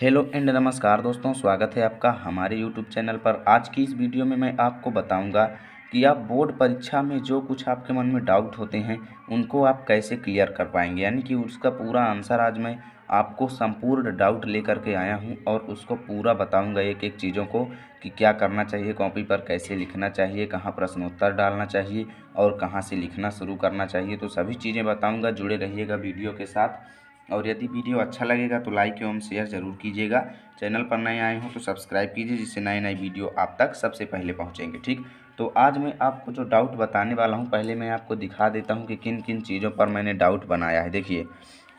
Hello and नमस्कार दोस्तों, स्वागत है आपका हमारे यूट्यूब चैनल पर। आज की इस वीडियो में मैं आपको बताऊंगा कि आप बोर्ड परीक्षा में जो कुछ आपके मन में डाउट होते हैं उनको आप कैसे क्लियर कर पाएंगे, यानी कि उसका पूरा आंसर आज मैं आपको संपूर्ण डाउट लेकर के आया हूं और उसको पूरा बताऊंगा एक एक चीज़ों को कि क्या करना चाहिए, कॉपी पर कैसे लिखना चाहिए, कहाँ प्रश्नोत्तर डालना चाहिए और कहाँ से लिखना शुरू करना चाहिए। तो सभी चीज़ें बताऊँगा, जुड़े रहिएगा वीडियो के साथ। और यदि वीडियो अच्छा लगेगा तो लाइक एवं शेयर ज़रूर कीजिएगा। चैनल पर नए आए हों तो सब्सक्राइब कीजिए, जिससे नए नए वीडियो आप तक सबसे पहले पहुंचेंगे। ठीक, तो आज मैं आपको जो डाउट बताने वाला हूं, पहले मैं आपको दिखा देता हूं कि किन किन चीज़ों पर मैंने डाउट बनाया है। देखिए,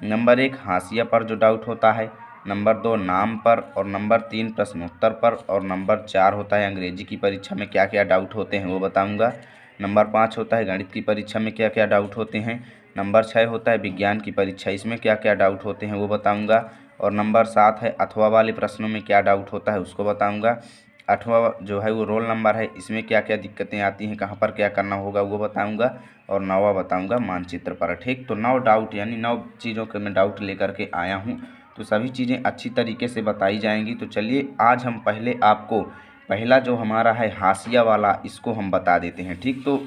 नंबर 1 हाशिया पर जो डाउट होता है, नंबर 2 नाम पर, और नंबर 3 प्रश्नोत्तर पर, और नंबर 4 होता है अंग्रेजी की परीक्षा में क्या क्या डाउट होते हैं वो बताऊँगा। नंबर 5 होता है गणित की परीक्षा में क्या क्या डाउट होते हैं। नंबर 6 होता है विज्ञान की परीक्षा, इसमें क्या क्या डाउट होते हैं वो बताऊंगा। और नंबर 7 है अथवा वाले प्रश्नों में क्या डाउट होता है उसको बताऊंगा। 8वां जो है वो रोल नंबर है, इसमें क्या क्या दिक्कतें आती हैं, कहाँ पर क्या करना होगा वो बताऊंगा। और 9वां बताऊंगा मानचित्र पर। ठीक, तो 9 डाउट यानी 9 चीज़ों के मैं डाउट लेकर के आया हूँ, तो सभी चीज़ें अच्छी तरीके से बताई जाएंगी। तो चलिए आज हम पहले आपको पहला जो हमारा है हाशिया वाला, इसको हम बता देते हैं। ठीक, तो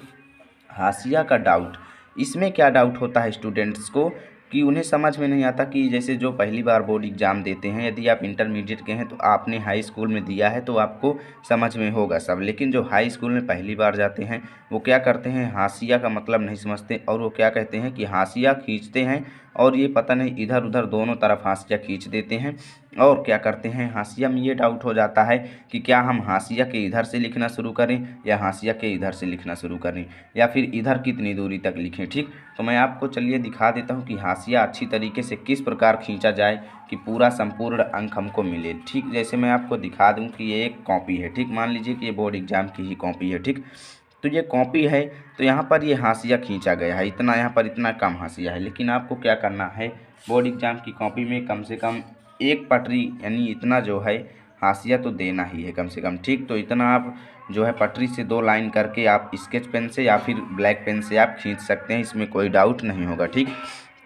हाशिया का डाउट, इसमें क्या डाउट होता है स्टूडेंट्स को कि उन्हें समझ में नहीं आता कि जैसे जो पहली बार बोर्ड एग्ज़ाम देते हैं, यदि आप इंटरमीडिएट के हैं तो आपने हाई स्कूल में दिया है तो आपको समझ में होगा सब, लेकिन जो हाई स्कूल में पहली बार जाते हैं वो क्या करते हैं, हाशिया का मतलब नहीं समझते और वो क्या कहते हैं कि हाशिया खींचते हैं और ये पता नहीं इधर उधर दोनों तरफ हाशिया खींच देते हैं। और क्या करते हैं, हाशिया में ये डाउट हो जाता है कि क्या हम हाशिया के इधर से लिखना शुरू करें या हाशिया के इधर से लिखना शुरू करें, या फिर इधर कितनी दूरी तक लिखें। ठीक, तो मैं आपको चलिए दिखा देता हूं कि हाशिया अच्छी तरीके से किस प्रकार खींचा जाए कि पूरा संपूर्ण अंक हमको मिले। ठीक, जैसे मैं आपको दिखा दूं कि ये एक कॉपी है। ठीक, मान लीजिए कि ये बोर्ड एग्जाम की ही कॉपी है। ठीक, तो ये कॉपी है, तो यहाँ पर ये हाशिया खींचा गया है, इतना यहाँ पर इतना कम हाशिया है, लेकिन आपको क्या करना है, बोर्ड एग्जाम की कॉपी में कम से कम एक पटरी यानी इतना जो है हाशिया तो देना ही है कम से कम। ठीक, तो इतना आप जो है पटरी से 2 लाइन करके आप स्केच पेन से या फिर ब्लैक पेन से आप खींच सकते हैं, इसमें कोई डाउट नहीं होगा। ठीक,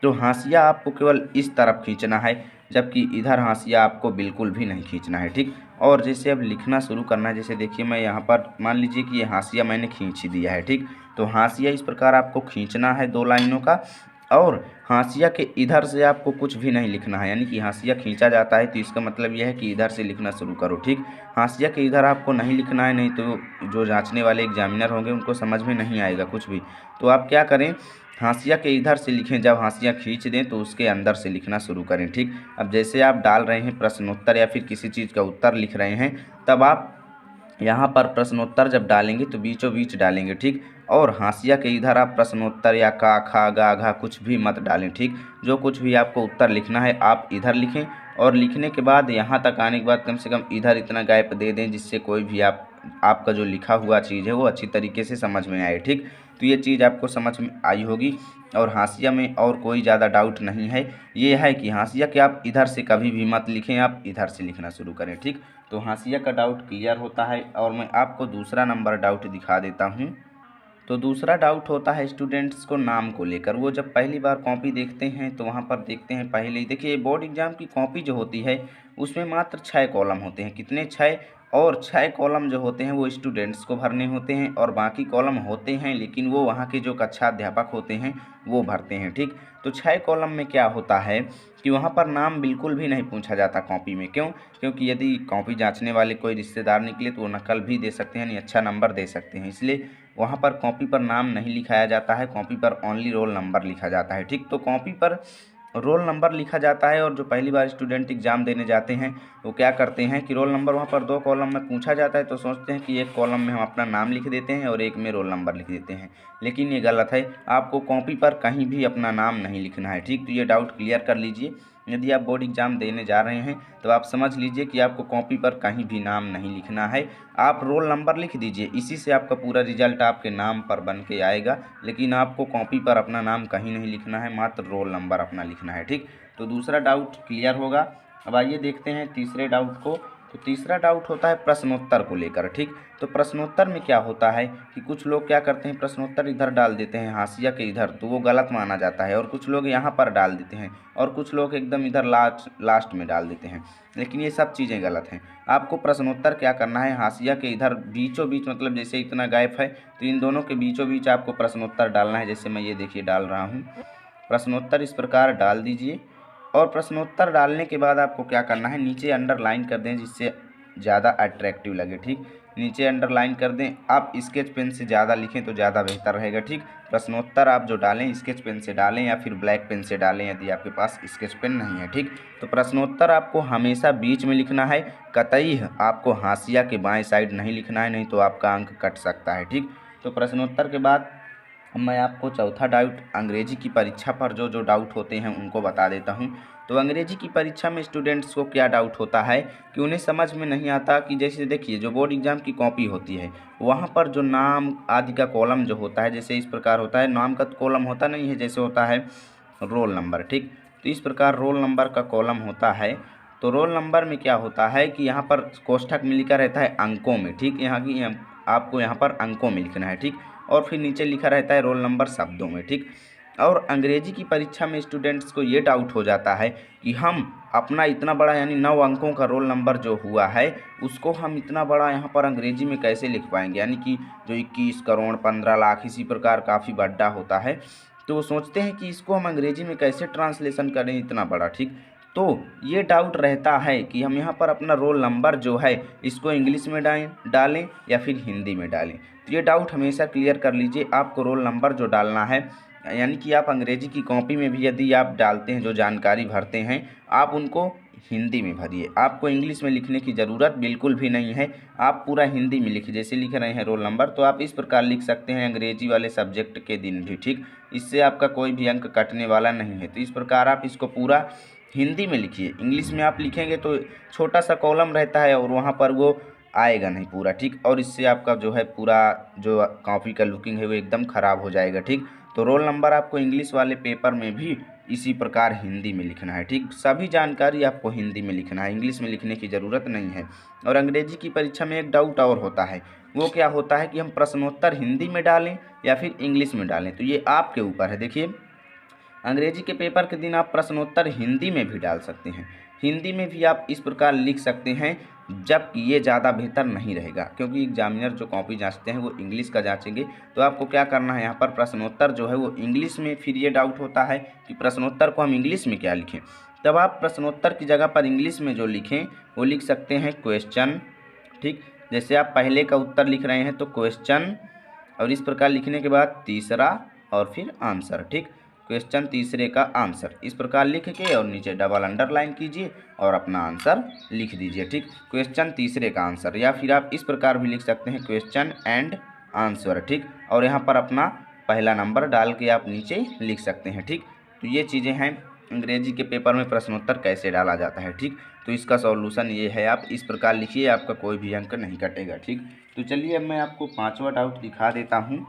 तो हाशिया आपको केवल इस तरफ खींचना है, जबकि इधर हाशिया आपको बिल्कुल भी नहीं खींचना है। ठीक, और जैसे अब लिखना शुरू करना है, जैसे देखिए मैं यहाँ पर मान लीजिए कि ये हाशिया मैंने खींच ही दिया है। ठीक, तो हाशिया इस प्रकार आपको खींचना है 2 लाइनों का, और हाशिया के इधर से आपको कुछ भी नहीं लिखना है, यानी कि हाशिया खींचा जाता है तो इसका मतलब यह है कि इधर से लिखना शुरू करो। ठीक, हाशिया के इधर आपको नहीं लिखना है, नहीं तो जो जांचने वाले एग्जामिनर होंगे उनको समझ में नहीं आएगा कुछ भी। तो आप क्या करें, हाशिया के इधर से लिखें, जब हाशिया खींच दें तो उसके अंदर से लिखना शुरू करें। ठीक, अब जैसे आप डाल रहे हैं प्रश्नोत्तर या फिर किसी चीज़ का उत्तर लिख रहे हैं, तब आप यहाँ पर प्रश्नोत्तर जब डालेंगे तो बीचों बीच डालेंगे। ठीक, और हाशिया के इधर आप प्रश्नोत्तर या का खा गा घा कुछ भी मत डालें। ठीक, जो कुछ भी आपको उत्तर लिखना है आप इधर लिखें, और लिखने के बाद यहाँ तक आने के बाद कम से कम इधर इतना गैप दे दें जिससे कोई भी आपका जो लिखा हुआ चीज़ है वो अच्छी तरीके से समझ में आए। ठीक, तो ये चीज़ आपको समझ में आई होगी। और हाशिया में और कोई ज़्यादा डाउट नहीं है, ये है कि हाशिया के आप इधर से कभी भी मत लिखें, आप इधर से लिखना शुरू करें। ठीक, तो हाशिया का डाउट क्लियर होता है। और मैं आपको दूसरा नंबर डाउट दिखा देता हूँ। तो दूसरा डाउट होता है स्टूडेंट्स को नाम को लेकर। वो जब पहली बार कॉपी देखते हैं तो वहाँ पर देखते हैं, पहले ही देखिए बोर्ड एग्जाम की कॉपी जो होती है उसमें मात्र 6 कॉलम होते हैं। कितने, 6, और 6 कॉलम जो होते हैं वो स्टूडेंट्स को भरने होते हैं, और बाकी कॉलम होते हैं लेकिन वो वहाँ के जो कक्षा अध्यापक होते हैं वो भरते हैं। ठीक, तो 6 कॉलम में क्या होता है कि वहाँ पर नाम बिल्कुल भी नहीं पूछा जाता कॉपी में। क्यों? क्योंकि यदि कॉपी जांचने वाले कोई रिश्तेदार निकले तो वो नकल भी दे सकते हैं, यानी अच्छा नंबर दे सकते हैं, इसलिए वहाँ पर कॉपी पर नाम नहीं लिखाया जाता है, कॉपी पर ओनली रोल नंबर लिखा जाता है। ठीक, तो कॉपी पर रोल नंबर लिखा जाता है, और जो पहली बार स्टूडेंट एग्ज़ाम देने जाते हैं वो क्या करते हैं कि रोल नंबर वहाँ पर 2 कॉलम में पूछा जाता है तो सोचते हैं कि एक कॉलम में हम अपना नाम लिख देते हैं और एक में रोल नंबर लिख देते हैं, लेकिन ये गलत है। आपको कॉपी पर कहीं भी अपना नाम नहीं लिखना है। ठीक, तो ये डाउट क्लियर कर लीजिए। यदि आप बोर्ड एग्ज़ाम देने जा रहे हैं तो आप समझ लीजिए कि आपको कॉपी पर कहीं भी नाम नहीं लिखना है, आप रोल नंबर लिख दीजिए, इसी से आपका पूरा रिजल्ट आपके नाम पर बन के आएगा, लेकिन आपको कॉपी पर अपना नाम कहीं नहीं लिखना है, मात्र रोल नंबर अपना लिखना है। ठीक, तो दूसरा डाउट क्लियर होगा। अब आइए देखते हैं तीसरे डाउट को तो तीसरा डाउट होता है प्रश्नोत्तर को लेकर। ठीक, तो प्रश्नोत्तर में क्या होता है कि कुछ लोग क्या करते हैं, प्रश्नोत्तर इधर डाल देते हैं हाशिया के इधर, तो वो गलत माना जाता है, और कुछ लोग यहाँ पर डाल देते हैं, और कुछ लोग एकदम इधर लास्ट में डाल देते हैं, लेकिन ये सब चीज़ें गलत हैं। आपको प्रश्नोत्तर क्या करना है, हाशिया के इधर बीचों बीच, मतलब जैसे इतना गैप है तो इन दोनों के बीचों बीच आपको प्रश्नोत्तर डालना है। जैसे मैं ये देखिए डाल रहा हूँ, प्रश्नोत्तर इस प्रकार डाल दीजिए। और प्रश्नोत्तर डालने के बाद आपको क्या करना है, नीचे अंडरलाइन कर दें जिससे ज़्यादा अट्रैक्टिव लगे। ठीक, नीचे अंडरलाइन कर दें। आप स्केच पेन से ज़्यादा लिखें तो ज़्यादा बेहतर रहेगा। ठीक, प्रश्नोत्तर आप जो डालें स्केच पेन से डालें या फिर ब्लैक पेन से डालें यदि आपके पास स्केच पेन नहीं है। ठीक, तो प्रश्नोत्तर आपको हमेशा बीच में लिखना है, कतई आपको हाशिया के बाएं साइड नहीं लिखना है, नहीं तो आपका अंक कट सकता है। ठीक, तो प्रश्नोत्तर के बाद मैं आपको चौथा डाउट अंग्रेजी की परीक्षा पर जो डाउट होते हैं उनको बता देता हूं। तो अंग्रेजी की परीक्षा में स्टूडेंट्स को क्या डाउट होता है कि उन्हें समझ में नहीं आता कि जैसे देखिए जो बोर्ड एग्जाम की कॉपी होती है वहां पर जो नाम आदि का कॉलम जो होता है, जैसे इस प्रकार होता है, नाम का कॉलम होता नहीं है, जैसे होता है रोल नंबर। ठीक, तो इस प्रकार रोल नंबर का कॉलम होता है। तो रोल नंबर में क्या होता है कि यहाँ पर कोष्ठक में लिखा रहता है अंकों में। ठीक, आपको यहाँ पर अंकों में लिखना है। ठीक, और फिर नीचे लिखा रहता है रोल नंबर शब्दों में। ठीक, और अंग्रेजी की परीक्षा में स्टूडेंट्स को ये डाउट हो जाता है कि हम अपना इतना बड़ा यानी 9 अंकों का रोल नंबर जो हुआ है उसको हम इतना बड़ा यहाँ पर अंग्रेजी में कैसे लिख पाएंगे, यानी कि जो 21 करोड़ 15 लाख इसी प्रकार काफ़ी बड़ा होता है, तो वो सोचते हैं कि इसको हम अंग्रेजी में कैसे ट्रांसलेशन करें इतना बड़ा। ठीक, तो ये डाउट रहता है कि हम यहाँ पर अपना रोल नंबर जो है इसको इंग्लिश में डालें या फिर हिंदी में डालें। तो ये डाउट हमेशा क्लियर कर लीजिए। आपको रोल नंबर जो डालना है, यानी कि आप अंग्रेजी की कॉपी में भी यदि आप डालते हैं जो जानकारी भरते हैं आप उनको हिंदी में भरिए। आपको इंग्लिश में लिखने की ज़रूरत बिल्कुल भी नहीं है, आप पूरा हिंदी में लिखिए। जैसे लिख रहे हैं रोल नंबर तो आप इस प्रकार लिख सकते हैं अंग्रेजी वाले सब्जेक्ट के दिन भी। ठीक, इससे आपका कोई भी अंक कटने वाला नहीं है। तो इस प्रकार आप इसको पूरा हिंदी में लिखिए। इंग्लिश में आप लिखेंगे तो छोटा सा कॉलम रहता है और वहाँ पर वो आएगा नहीं पूरा। ठीक, और इससे आपका जो है पूरा जो कॉपी का लुकिंग है वो एकदम ख़राब हो जाएगा। ठीक, तो रोल नंबर आपको इंग्लिश वाले पेपर में भी इसी प्रकार हिंदी में लिखना है। ठीक, सभी जानकारी आपको हिंदी में लिखना है, इंग्लिश में लिखने की ज़रूरत नहीं है। और अंग्रेजी की परीक्षा में एक डाउट और होता है, वो क्या होता है कि हम प्रश्नोत्तर हिंदी में डालें या फिर इंग्लिश में डालें। तो ये आपके ऊपर है। देखिए, अंग्रेजी के पेपर के दिन आप प्रश्नोत्तर हिंदी में भी डाल सकते हैं, हिंदी में भी आप इस प्रकार लिख सकते हैं, जबकि ये ज़्यादा बेहतर नहीं रहेगा क्योंकि एग्जामिनर जो कॉपी जांचते हैं वो इंग्लिश का जांचेंगे। तो आपको क्या करना है, यहाँ पर प्रश्नोत्तर जो है वो इंग्लिश में, फिर ये डाउट होता है कि प्रश्नोत्तर को हम इंग्लिश में क्या लिखें। तब आप प्रश्नोत्तर की जगह पर इंग्लिश में जो लिखें वो लिख सकते हैं क्वेश्चन। ठीक, जैसे आप पहले का उत्तर लिख रहे हैं तो क्वेश्चन, और इस प्रकार लिखने के बाद तीसरा और फिर आंसर। ठीक, क्वेश्चन तीसरे का आंसर इस प्रकार लिख के और नीचे डबल अंडरलाइन कीजिए और अपना आंसर लिख दीजिए। ठीक, क्वेश्चन तीसरे का आंसर, या फिर आप इस प्रकार भी लिख सकते हैं क्वेश्चन एंड आंसर। ठीक, और यहाँ पर अपना पहला नंबर डाल के आप नीचे लिख सकते हैं। ठीक, तो ये चीज़ें हैं अंग्रेजी के पेपर में प्रश्नोत्तर कैसे डाला जाता है। ठीक, तो इसका सॉल्यूशन ये है, आप इस प्रकार लिखिए, आपका कोई भी अंक नहीं कटेगा। ठीक, तो चलिए अब मैं आपको पांचवा डाउट दिखा देता हूँ।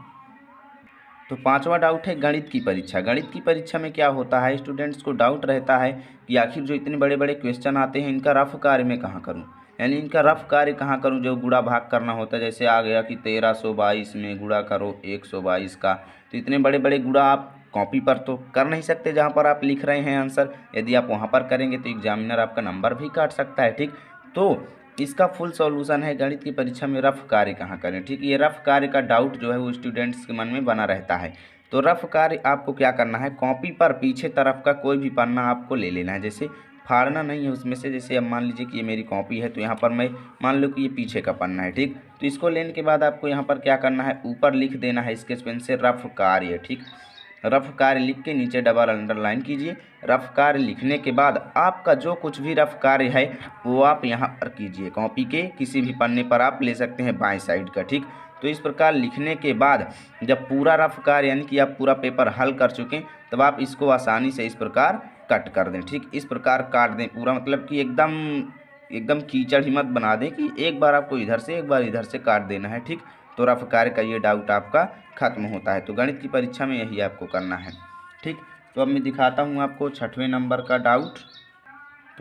तो पांचवा डाउट है गणित की परीक्षा। गणित की परीक्षा में क्या होता है, स्टूडेंट्स को डाउट रहता है कि आखिर जो इतने बड़े बड़े क्वेश्चन आते हैं इनका रफ कार्य मैं कहाँ करूँ, यानी इनका रफ कार्य कहाँ करूँ। जो गुणा भाग करना होता है, जैसे आ गया कि 1322 में गुणा करो 122 का, तो इतने बड़े बड़े गुणा आप कॉपी पर तो कर नहीं सकते जहाँ पर आप लिख रहे हैं आंसर। यदि आप वहाँ पर करेंगे तो एग्जामिनर आपका नंबर भी काट सकता है। ठीक, तो इसका फुल सॉल्यूशन है गणित की परीक्षा में रफ कार्य कहाँ करें। ठीक, ये रफ कार्य का डाउट जो है वो स्टूडेंट्स के मन में बना रहता है। तो रफ कार्य आपको क्या करना है, कॉपी पर पीछे तरफ का कोई भी पन्ना आपको ले लेना है, जैसे फाड़ना नहीं है उसमें से। जैसे अब मान लीजिए कि ये मेरी कॉपी है तो यहाँ पर मैं मान लो कि ये पीछे का पन्ना है। ठीक, तो इसको लेने के बाद आपको यहाँ पर क्या करना है, ऊपर लिख देना है स्केच पेन से रफ कार्य। ठीक, रफ कार्य लिख के नीचे डबल अंडरलाइन कीजिए। रफ कार्य लिखने के बाद आपका जो कुछ भी रफ कार्य है वो आप यहाँ पर कीजिए, कॉपी के किसी भी पन्ने पर आप ले सकते हैं बाएं साइड का। ठीक, तो इस प्रकार लिखने के बाद जब पूरा रफ कार्य यानी कि आप पूरा पेपर हल कर चुकें तब आप इसको आसानी से इस प्रकार कट कर दें। ठीक, इस प्रकार काट दें पूरा, मतलब कि एकदम कीचड़ ही मत बना दें कि एक बार आपको इधर से एक बार इधर से काट देना है। ठीक, तो रफ कार्य का ये डाउट आपका खत्म होता है। तो गणित की परीक्षा में यही आपको करना है। ठीक, तो अब मैं दिखाता हूँ आपको छठवें नंबर का डाउट।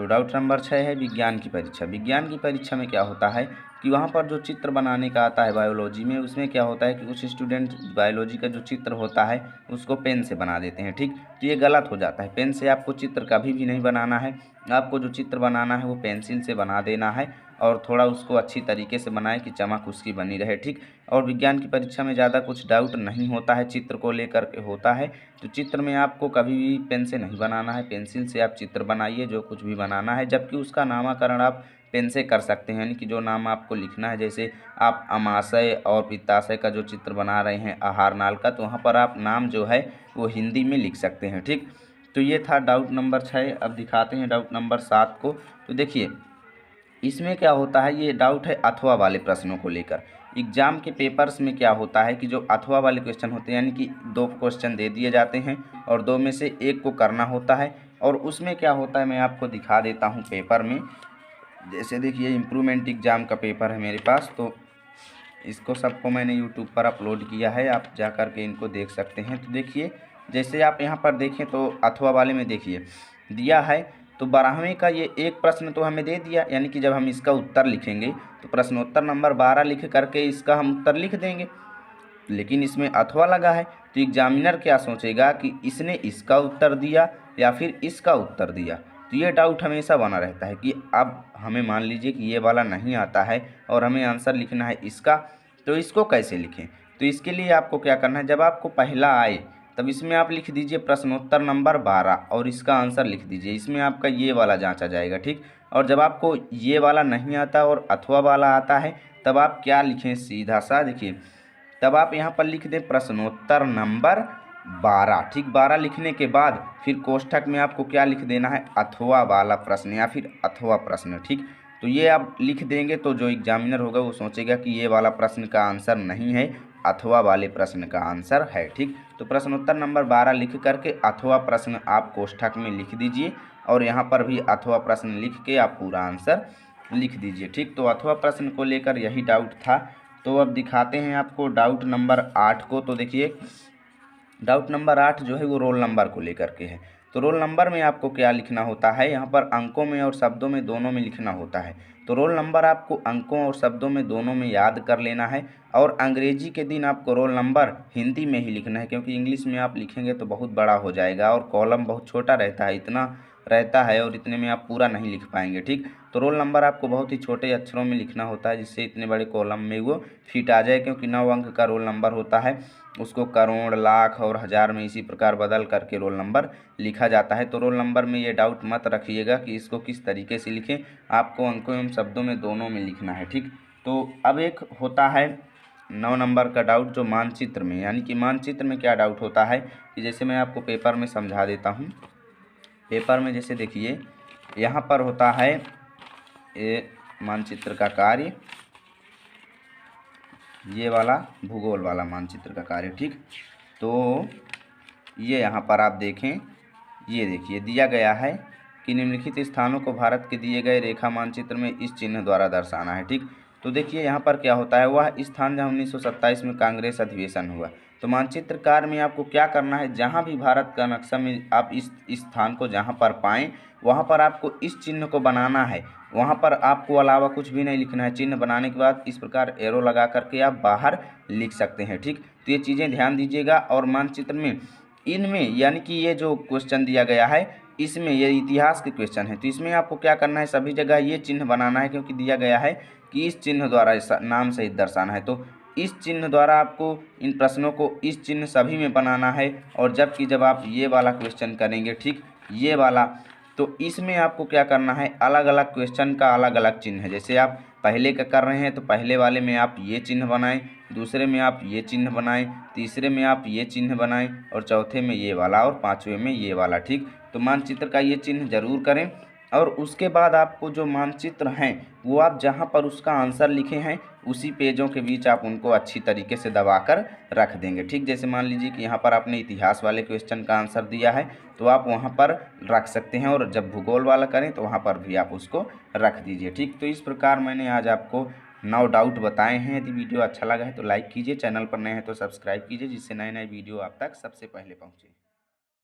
तो डाउट नंबर 6 है विज्ञान की परीक्षा। विज्ञान की परीक्षा में क्या होता है कि वहाँ पर जो चित्र बनाने का आता है बायोलॉजी में, उसमें क्या होता है कि कुछ स्टूडेंट बायोलॉजी का जो चित्र होता है उसको पेन से बना देते हैं, ठीक। तो ये गलत हो जाता है। पेन से आपको चित्र कभी भी नहीं बनाना है। आपको जो चित्र बनाना है वो पेंसिल से बना देना है और थोड़ा उसको अच्छी तरीके से बनाएं कि चमक उसकी बनी रहे, ठीक। और विज्ञान की परीक्षा में ज़्यादा कुछ डाउट नहीं होता है, चित्र को लेकर के होता है। तो चित्र में आपको कभी भी पेन से नहीं बनाना है, पेंसिल से आप चित्र बनाइए जो कुछ भी बनाना है, जबकि उसका नामकरण आप पेन से कर सकते हैं, यानी कि जो नाम आपको लिखना है, जैसे आप अमाशय और पित्ताशय का जो चित्र बना रहे हैं आहार नाल का, तो वहाँ पर आप नाम जो है वो हिंदी में लिख सकते हैं, ठीक। तो ये था डाउट नंबर 6। अब दिखाते हैं डाउट नंबर 7 को। तो देखिए इसमें क्या होता है, ये डाउट है अथवा वाले प्रश्नों को लेकर। एग्जाम के पेपर्स में क्या होता है कि जो अथवा वाले क्वेश्चन होते हैं, यानी कि 2 क्वेश्चन दे दिए जाते हैं और 2 में से 1 को करना होता है। और उसमें क्या होता है मैं आपको दिखा देता हूँ पेपर में। जैसे देखिए इम्प्रूवमेंट एग्ज़ाम का पेपर है मेरे पास, तो इसको सबको मैंने यूट्यूब पर अपलोड किया है, आप जा कर के इनको देख सकते हैं। तो देखिए जैसे आप यहाँ पर देखें तो अथवा वाले में देखिए दिया है, तो 12वें का ये एक प्रश्न तो हमें दे दिया, यानी कि जब हम इसका उत्तर लिखेंगे तो प्रश्नोत्तर नंबर 12 लिख करके इसका हम उत्तर लिख देंगे। लेकिन इसमें अथवा लगा है, तो एग्जामिनर क्या सोचेगा कि इसने इसका उत्तर दिया या फिर इसका उत्तर दिया। तो ये डाउट हमेशा बना रहता है कि अब हमें मान लीजिए कि ये वाला नहीं आता है और हमें आंसर लिखना है इसका, तो इसको कैसे लिखें। तो इसके लिए आपको क्या करना है, जब आपको पहला आए तब इसमें आप लिख दीजिए प्रश्नोत्तर नंबर 12 और इसका आंसर लिख दीजिए, इसमें आपका ये वाला जांचा जाएगा, ठीक। और जब आपको ये वाला नहीं आता और अथवा वाला आता है, तब आप क्या लिखें, सीधा सा देखिए, तब आप यहाँ पर लिख दें प्रश्नोत्तर नंबर 12, ठीक। 12 लिखने के बाद फिर कोष्ठक में आपको क्या लिख देना है, अथवा वाला प्रश्न या फिर अथवा प्रश्न, ठीक। तो ये आप लिख देंगे तो जो एग्जामिनर होगा वो सोचेगा कि ये वाला प्रश्न का आंसर नहीं है, अथवा वाले प्रश्न का आंसर है, ठीक। तो प्रश्नोत्तर नंबर 12 लिख करके अथवा प्रश्न आप कोष्ठक में लिख दीजिए और यहाँ पर भी अथवा प्रश्न लिख के आप पूरा आंसर लिख दीजिए, ठीक। तो अथवा प्रश्न को लेकर यही डाउट था। तो अब दिखाते हैं आपको डाउट नंबर 8 को। तो देखिए डाउट नंबर 8 जो है वो रोल नंबर को लेकर के है। तो रोल नंबर में आपको क्या लिखना होता है, यहाँ पर अंकों में और शब्दों में दोनों में लिखना होता है। तो रोल नंबर आपको अंकों और शब्दों में दोनों में याद कर लेना है। और अंग्रेजी के दिन आपको रोल नंबर हिंदी में ही लिखना है, क्योंकि इंग्लिश में आप लिखेंगे तो बहुत बड़ा हो जाएगा और कॉलम बहुत छोटा रहता है, इतना रहता है और इतने में आप पूरा नहीं लिख पाएंगे, ठीक। तो रोल नंबर आपको बहुत ही छोटे अक्षरों में लिखना होता है, जिससे इतने बड़े कॉलम में वो फिट आ जाए, क्योंकि 9 अंक का रोल नंबर होता है, उसको करोड़, लाख और हज़ार में इसी प्रकार बदल करके रोल नंबर लिखा जाता है। तो रोल नंबर में ये डाउट मत रखिएगा कि इसको किस तरीके से लिखें, आपको अंकों एवं शब्दों में दोनों में लिखना है, ठीक। तो अब एक होता है 9 नंबर का डाउट जो मानचित्र में, यानी कि मानचित्र में क्या डाउट होता है कि जैसे मैं आपको पेपर में समझा देता हूँ। पेपर में जैसे देखिए यहाँ पर होता है ये मानचित्र का कार्य, ये वाला भूगोल वाला मानचित्र का कार्य, ठीक। तो ये यहाँ पर आप देखें, ये देखिए दिया गया है कि निम्नलिखित स्थानों को भारत के दिए गए रेखा मानचित्र में इस चिन्ह द्वारा दर्शाना है, ठीक। तो देखिए यहाँ पर क्या होता है, वह स्थान जहाँ 1927 में कांग्रेस अधिवेशन हुआ। तो मानचित्रकार में आपको क्या करना है, जहाँ भी भारत का नक्शा में आप इस स्थान को जहाँ पर पाएँ वहाँ पर आपको इस चिन्ह को बनाना है। वहाँ पर आपको अलावा कुछ भी नहीं लिखना है। चिन्ह बनाने के बाद इस प्रकार एरो लगा करके आप बाहर लिख सकते हैं, ठीक। तो ये चीज़ें ध्यान दीजिएगा। और मानचित्र में इनमें यानी कि ये जो क्वेश्चन दिया गया है इसमें ये इतिहास के क्वेश्चन है, तो इसमें आपको क्या करना है, सभी जगह ये चिन्ह बनाना है, क्योंकि दिया गया है कि इस चिन्ह द्वारा नाम सहित दर्शाना है। तो इस चिन्ह द्वारा आपको इन प्रश्नों को इस चिन्ह सभी में बनाना है। और जब आप ये वाला क्वेश्चन करेंगे, ठीक, ये वाला, तो इसमें आपको क्या करना है, अलग अलग क्वेश्चन का अलग अलग चिन्ह है। जैसे आप पहले का कर रहे हैं तो पहले वाले में आप ये चिन्ह बनाएं, दूसरे में आप ये चिन्ह बनाएं, तीसरे में आप ये चिन्ह बनाएं और चौथे में ये वाला और पाँचवें में ये वाला, ठीक। तो मानचित्र का ये चिन्ह जरूर करें। और उसके बाद आपको जो मानचित्र हैं वो आप जहाँ पर उसका आंसर लिखे हैं उसी पेजों के बीच आप उनको अच्छी तरीके से दबाकर रख देंगे, ठीक। जैसे मान लीजिए कि यहाँ पर आपने इतिहास वाले क्वेश्चन का आंसर दिया है तो आप वहाँ पर रख सकते हैं, और जब भूगोल वाला करें तो वहाँ पर भी आप उसको रख दीजिए, ठीक। तो इस प्रकार मैंने आज आपको 9 डाउट बताए हैं। यदि वीडियो अच्छा लगा है तो लाइक कीजिए, चैनल पर नए हैं तो सब्सक्राइब कीजिए, जिससे नए नए वीडियो आप तक सबसे पहले पहुँचे।